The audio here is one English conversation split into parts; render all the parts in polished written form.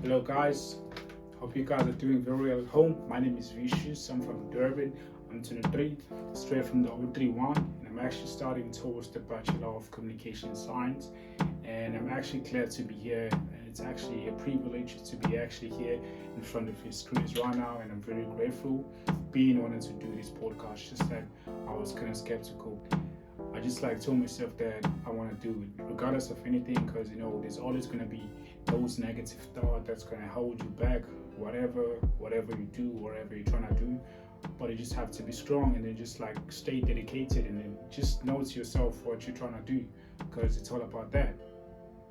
Hello guys, hope you guys are doing very well at home. My name is Vicious, I'm from Durban, I'm 23, straight from the 031, and I'm actually studying towards the Bachelor of Communication Science, and I'm actually glad to be here, and it's actually a privilege to be actually here in front of your screens right now, and I'm very grateful being honored to do this podcast, just like I was kind of skeptical. I just told myself that I want to do it regardless of anything, because there's always going to be those negative thoughts that's going to hold you back, whatever you do, whatever you're trying to do. But you just have to be strong, and then just stay dedicated, and then just know to yourself what you're trying to do, because it's all about that.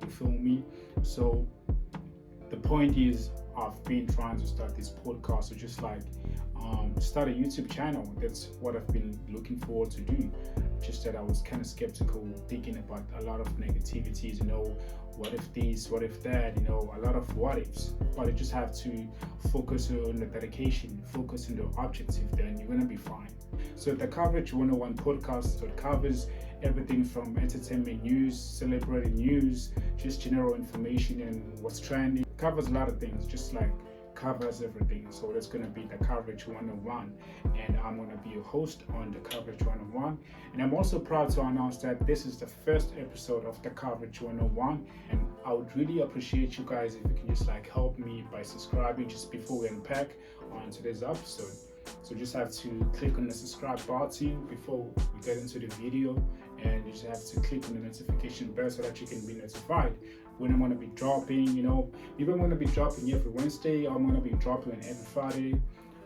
You feel me? So the point is, I've been trying to start this podcast, so just start a YouTube channel. That's what I've been looking forward to do. Just that I was kind of skeptical, thinking about a lot of negativities, what if this, what if that, a lot of what ifs. But you just have to focus on the dedication, focus on the objective, then you're gonna be fine. So the Coverage 101 podcast that covers everything from entertainment news, celebrity news, just general information and what's trending. Covers a lot of things, covers everything. So that's going to be the Coverage 101, and I'm going to be a host on the Coverage 101. And I'm also proud to announce that this is the first episode of the Coverage 101, and I would really appreciate you guys if you can just help me by subscribing just before we unpack on today's episode. So just have to click on the subscribe button before we get into the video, and you just have to click on the notification bell so that you can be notified when I'm going to be dropping. Maybe I'm going to be dropping every Wednesday, or I'm going to be dropping every Friday.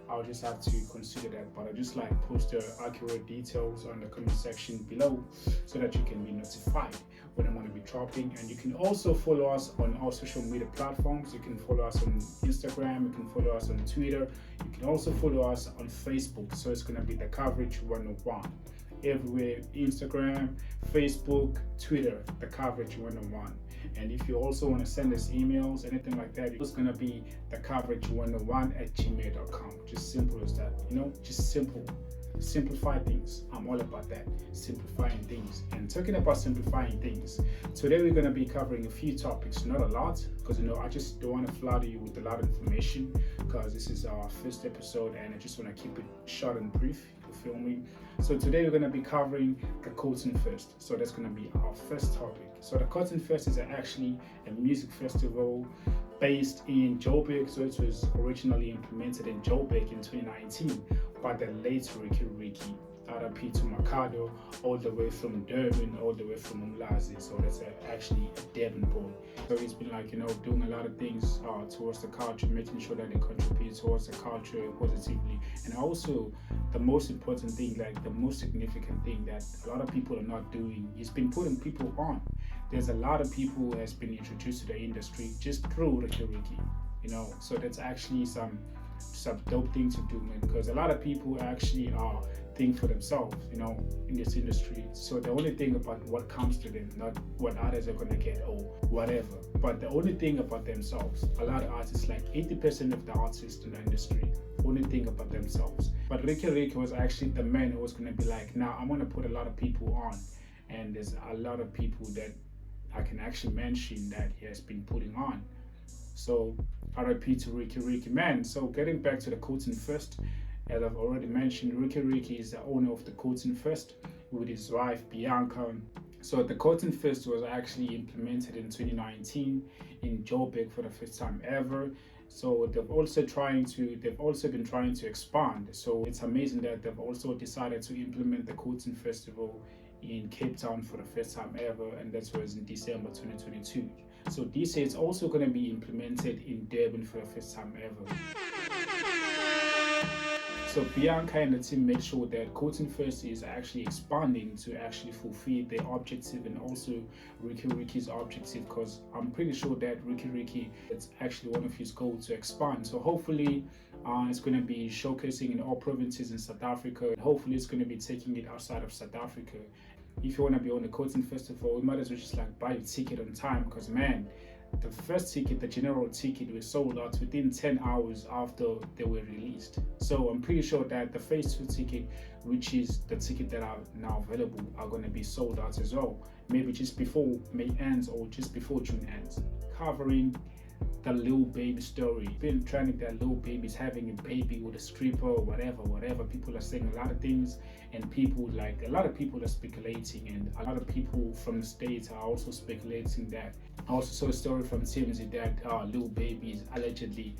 I'll just have to consider that, but I just post the accurate details on the comment section below so that you can be notified when I'm going to be dropping. And you can also follow us on all social media platforms. You can follow us on Instagram, you can follow us on Twitter, you can also follow us on Facebook. So it's going to be the Coverage 101 everywhere: Instagram, Facebook, Twitter, the Coverage 101. And if you also want to send us emails, anything like that, it's going to be thecoverage101@gmail.com. Just simple as that, just simplify things. I'm all about that, simplifying things. And talking about simplifying things, today we're going to be covering a few topics, not a lot, because I just don't want to flood you with a lot of information, because this is our first episode and I just want to keep it short and brief. You feel me? So today we're going to be covering the CottonFest. So that's going to be our first topic. So the CottonFest is actually a music festival based in Joburg. So it was originally implemented in Joburg in 2019 by the late Ricky RP to Mercado, all the way from Durban, all the way from Umlazi. So that's actually a Durban boy. So he's been doing a lot of things towards the culture, making sure that they contribute towards the culture positively. And also the most important thing, the most significant thing that a lot of people are not doing, he's been putting people on. There's a lot of people who has been introduced to the industry just through Ricky. So that's actually some dope thing to do, man, because a lot of people actually are think for themselves, in this industry. So the only thing about what comes to them, not what others are gonna get or whatever, but the only thing about themselves. A lot of artists, 80% of the artists in the industry, only think about themselves. But Ricky was actually the man who was gonna be now I'm gonna put a lot of people on, and there's a lot of people that I can actually mention that he has been putting on. So RIP to Ricky, man. So getting back to the CottonFest, as I've already mentioned, Ricky is the owner of the CottonFest with his wife Bianca. So the CottonFest was actually implemented in 2019 in Joburg for the first time ever. So they've also been trying to expand. So it's amazing that they've also decided to implement the Cotton Festival in Cape Town for the first time ever, and that was in December 2022. So this year it's also going to be implemented in Durban for the first time ever. So Bianca and the team made sure that CottonFest is actually expanding to actually fulfill their objective, and also Ricky's objective, because I'm pretty sure that Ricky, it's actually one of his goals to expand. So hopefully it's going to be showcasing in all provinces in South Africa. Hopefully it's going to be taking it outside of South Africa. If you want to be on the Cotton Festival, you might as well just buy your ticket on time, because man, the first ticket, the general ticket, was sold out within 10 hours after they were released. So I'm pretty sure that the phase 2 ticket, which is the ticket that are now available, are going to be sold out as well. Maybe just before May ends or just before June ends. Covering the Lil Baby story. Been trending that Lil Baby's having a baby with a stripper or whatever. People are saying a lot of things, and a lot of people are speculating, and a lot of people from the States are also speculating that. I also saw a story from TMZ that Lil Baby is allegedly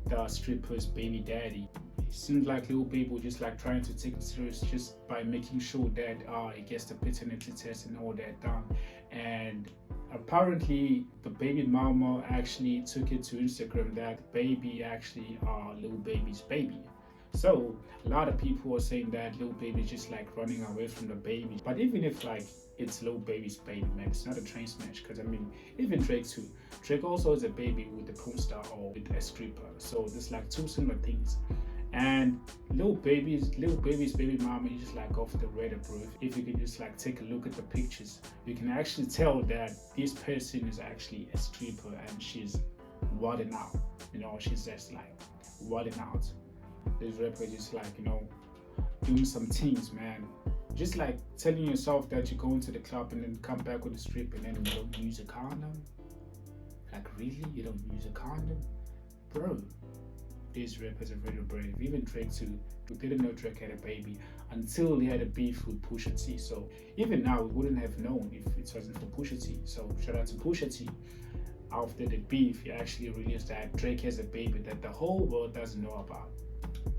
the stripper's baby daddy. It seems like Lil Baby was just like trying to take it serious just by making sure that he gets the paternity test and all that done. And apparently the baby mama actually took it to Instagram that the baby actually Lil Baby's baby. So a lot of people are saying that Lil Baby is just like running away from the baby. But even if like it's Lil Baby's baby, man, it's not a train smash. Because I mean, even Drake too. Drake also has a baby with a porn star or with a stripper. So there's like two similar things. And Lil Baby's baby mama is just like off the radar, bro. If you can just like take a look at the pictures, you can actually tell that this person is actually a stripper and she's wilding out. You know, she's just like wilding out. This rapper just like, you know, doing some things, man. Just like telling yourself that you're going to the club and then come back with a strip and then you don't use a condom. Like really? You don't use a condom? Bro, these rappers are very brave. Even Drake too. We didn't know Drake had a baby until he had a beef with Pusha T. So even now we wouldn't have known if it wasn't for Pusha T. So shout out to Pusha T. After the beef, he actually released that Drake has a baby that the whole world doesn't know about.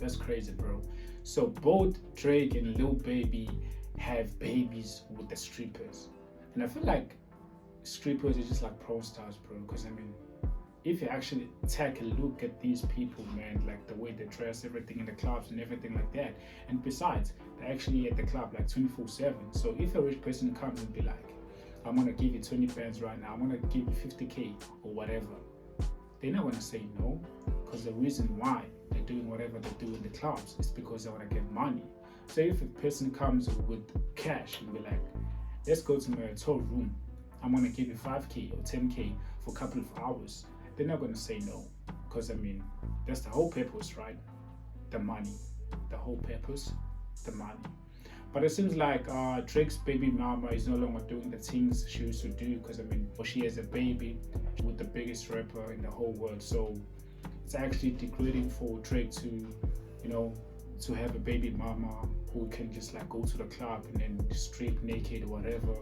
That's crazy, bro. So both Drake and Lil Baby have babies with the strippers. And I feel like strippers are just like pro stars, bro. Because I mean, if you actually take a look at these people, man, like the way they dress, everything in the clubs and everything like that. And besides, they're actually at the club like 24/7. So if a rich person comes and be like, I'm gonna give you 20 bands right now, I'm gonna give you 50K or whatever, they're not gonna say no. Because the reason why they're doing whatever they do in the clubs is because they wanna get money. So if a person comes with cash and be like, let's go to my hotel room, I'm gonna give you 5K or 10K for a couple of hours, they're not gonna say no. Because I mean, that's the whole purpose, right? The money. The whole purpose, the money. But it seems like Drake's baby mama is no longer doing the things she used to do, because I mean, she has a baby with the biggest rapper in the whole world. So it's actually degrading for Drake to, you know, to have a baby mama who can just like go to the club and then strip naked or whatever.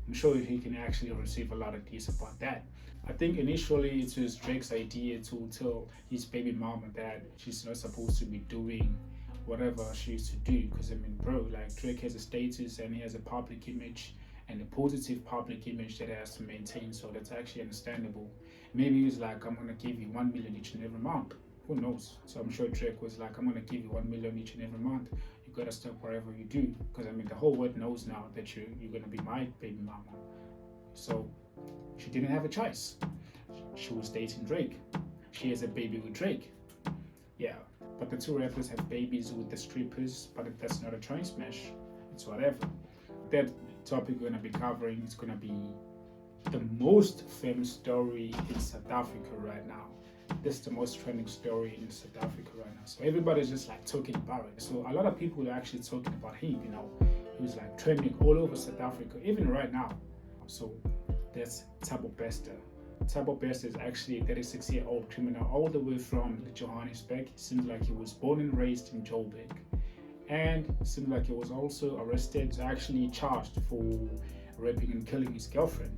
I'm sure he can actually receive a lot of deals about that. I think initially it was Drake's idea to tell his baby mama that she's not supposed to be doing whatever she used to do, because I mean, bro, like Drake has a status and he has a public image and a positive public image that he has to maintain, so that's actually understandable. Maybe he's like, I'm gonna give you 1 million each and every month. Who knows? So I'm sure Drake was like, I'm gonna give you 1 million each and every month. You gotta stop whatever you do, because I mean, the whole world knows now that you're gonna be my baby mama. So she didn't have a choice. She was dating Drake. She has a baby with Drake. Yeah, but the two rappers have babies with the strippers, but that's not a train smash. It's whatever. That topic we're gonna be covering is gonna be the most famous story in South Africa right now. This is the most trending story in South Africa right now. So everybody's just like talking about it. So a lot of people are actually talking about him, you know. He was like trending all over South Africa, even right now. So that's Thabo. Thabo is actually a 36-year-old criminal all the way from Johannesburg. It seems like he was born and raised in Joburg. And it seems like he was also arrested, actually charged for raping and killing his girlfriend.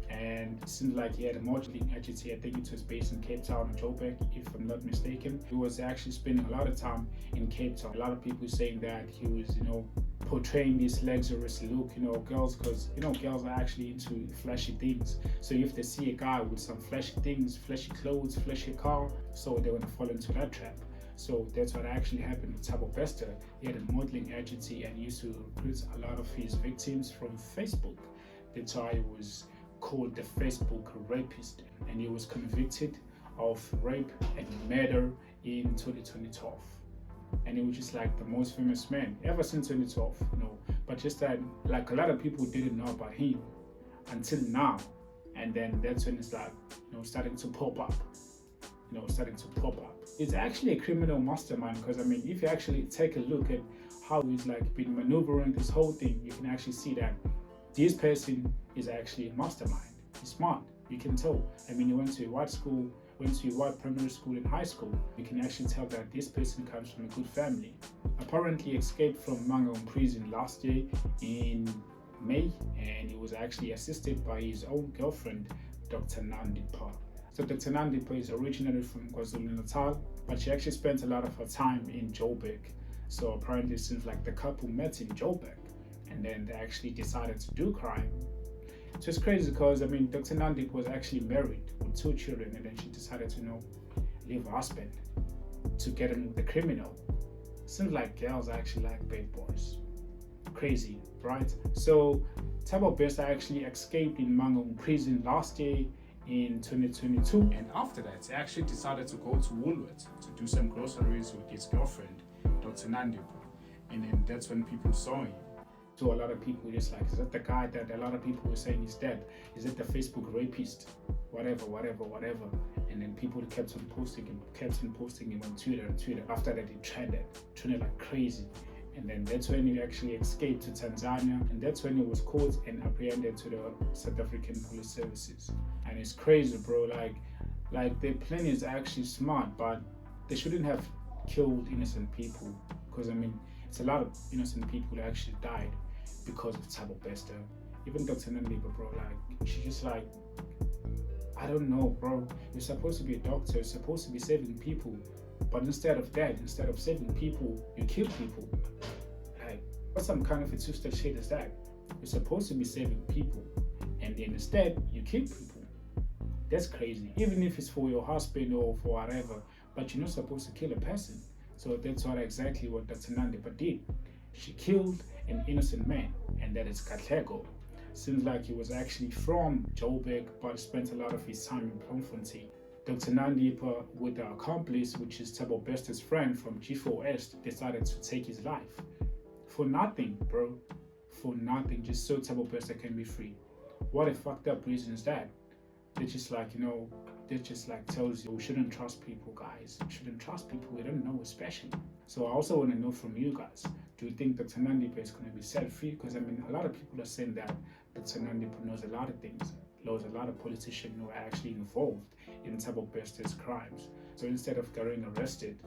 And it seems like he had a modeling agency. I think it was based in Cape Town or Joburg, if I'm not mistaken. He was actually spending a lot of time in Cape Town. A lot of people saying that he was, you know, portraying this luxurious look, you know, girls, because, you know, girls are actually into flashy things. So if they see a guy with some flashy things, flashy clothes, flashy car, so they want to fall into that trap. So that's what actually happened with Thabo. He had a modeling agency and used to recruit a lot of his victims from Facebook. That's why he was called the Facebook rapist, and he was convicted of rape and murder in 2012. And he was just like the most famous man ever since 2012, you know. But just that, like, a lot of people didn't know about him until now. And then that's when it's like, you know, starting to pop up. It's actually a criminal mastermind, because I mean, if you actually take a look at how he's like been maneuvering this whole thing, you can actually see that this person is actually a mastermind. He's smart. You can tell. I mean, he went to a white school went to a white primary school and high school. You can actually tell that this person comes from a good family. Apparently escaped from Mangaung prison last year in May, and he was actually assisted by his own girlfriend, Dr. Nandipha. So Dr. Nandipha is originally from KwaZulu-Natal, but she actually spent a lot of her time in Joburg. So apparently it seems like the couple met in Joburg, and then they actually decided to do crime. So it's crazy because, Dr. Nandipha was actually married with 2 children, and then she decided to, leave her husband to get in with the criminal. Seems like girls actually like bad boys. Crazy, right? So Thabo actually escaped in Mangaung prison last year in 2022, and after that he actually decided to go to Woolworths to do some groceries with his girlfriend, Dr. Nandipha, and then that's when people saw him. So a lot of people were just like, is that the guy that a lot of people were saying is dead? Is it the Facebook rapist? Whatever. And then people kept on posting him on Twitter. After that, he trended like crazy. And then that's when he actually escaped to Tanzania, and that's when he was caught and apprehended to the South African police services. And it's crazy, bro. Like their plan is actually smart, but they shouldn't have killed innocent people, because it's a lot of innocent people that actually died because of Thabo. Even Dr. Nandipha, bro, she's just like, I don't know, bro. You're supposed to be a doctor, you're supposed to be saving people, but instead of saving people, you kill people. Like, what some kind of a twisted shit is that? You're supposed to be saving people, and then instead you kill people. That's crazy. Even if it's for your husband or for whatever, but you're not supposed to kill a person. So that's exactly what Dr. Nandipha did. She killed an innocent man, and that is Katlego. Seems like he was actually from Joburg, but spent a lot of his time in Bloemfontein. Dr. Nandipha, with the accomplice, which is Thabo friend from G4S, decided to take his life. For nothing, bro. For nothing, just so Thabo can be free. What a fucked up reason is that? They're just like, they just like tells you we shouldn't trust people, guys. We shouldn't trust people we don't know, especially. So I also want to know from you guys, do you think Dr. Nandipha is going to be set free? Because a lot of people are saying that Dr. Nandipha knows a lot of things. Knows a lot of politicians who are actually involved in Thabo crimes. So instead of getting arrested,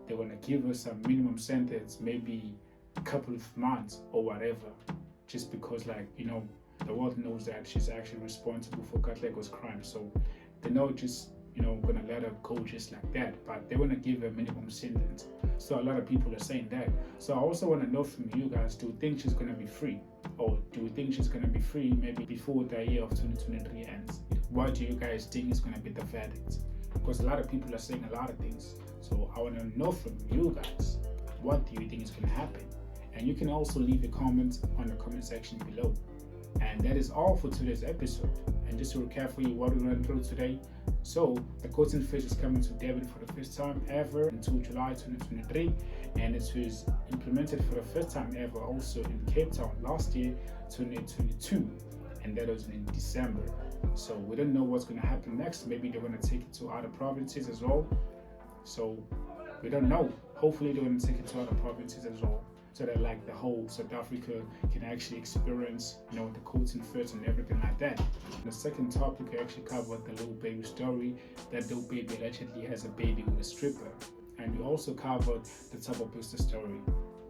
they want to give us a minimum sentence, maybe a couple of months or whatever, just because the world knows that she's actually responsible for Katlego's crime. So they're not just gonna let her go just like that, but they want to give her a minimum sentence. So a lot of people are saying that. So I also want to know from you guys, do you think she's gonna be free? Or do you think she's gonna be free maybe before the year of 2023 ends? What do you guys think is gonna be the verdict? Because a lot of people are saying a lot of things. So I want to know from you guys, what do you think is gonna happen? And you can also leave a comment on the comment section below. And that is all for today's episode. And just to recap for you what we went through today. So the CottonFest is coming to Durban for the first time ever until July 2023, and it was implemented for the first time ever also in Cape Town last year, 2022, and that was in December. So we don't know what's going to happen next. Maybe they're going to take it to other provinces as well. So we don't know. Hopefully they're going to take it to other provinces as well, so that the whole South Africa can actually experience the CottonFest and everything like that. The second topic, I actually covered the little baby story, that little baby allegedly has a baby with a stripper, and we also covered the Thabo story.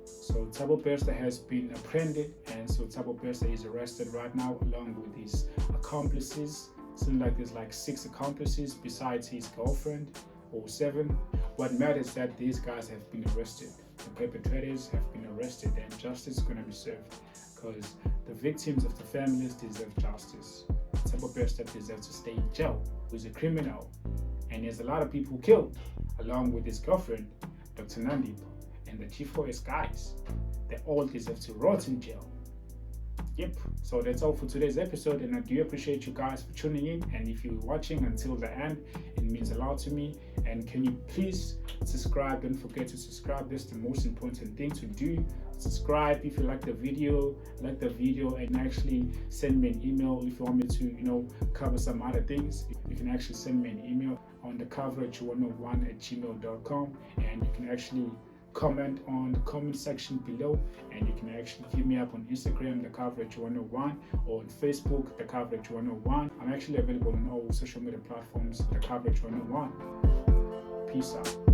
So Thabo has been apprehended, and so Thabo is arrested right now along with his accomplices. Seems like there's 6 accomplices besides his girlfriend, or 7. What matters is that these guys have been arrested. The perpetrators have been arrested, and justice is going to be served, because the victims of the families deserve justice. Thabo deserves to stay in jail. He's a criminal, and there's a lot of people killed, along with his girlfriend, Dr. Nandipha, and the G4S guys. They all deserve to rot in jail. Yep, so that's all for today's episode, and I do appreciate you guys for tuning in. And if you're watching until the end, it means a lot to me. And can you please subscribe? Don't forget to subscribe. That's the most important thing to do. Subscribe if you like the video, and actually send me an email if you want me to cover some other things. You can actually send me an email on thecoveragesa101@gmail.com, and you can actually comment on the comment section below, and you can actually hit me up on Instagram, the coverage 101, or on Facebook, the coverage 101. I'm actually available on all social media platforms, the coverage 101. Peace out.